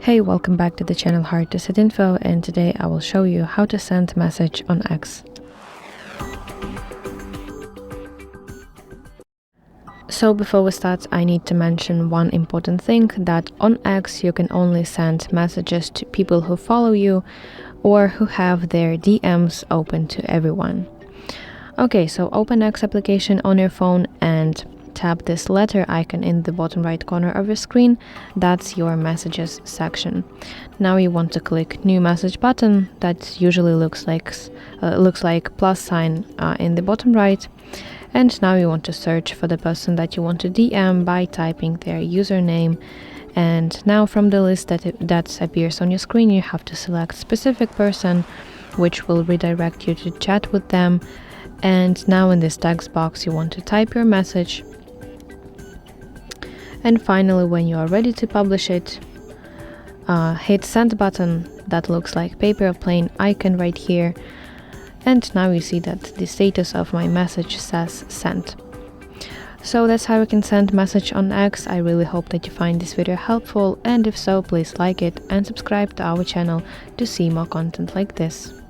Hey, welcome back to the channel Hard to Set Info, and today I will show you how to send message on X. So before we start, I need to mention one important thing, that on X you can only send messages to people who follow you or who have their DMs open to everyone. Okay, so open X application on your phone and tap this letter icon in the bottom right corner of your screen. That's your messages section. Now you want to click new message button that usually looks like plus sign in the bottom right. And now you want to search for the person that you want to DM by typing their username. And now from the list that appears on your screen, you have to select specific person, which will redirect you to chat with them. And now in this text box you want to type your message. And finally, when you are ready to publish it, hit send button that looks like paper plane icon right here. And now you see that the status of my message says sent. So that's how you can send message on X. I really hope that you find this video helpful, and if so, please like it and subscribe to our channel to see more content like this.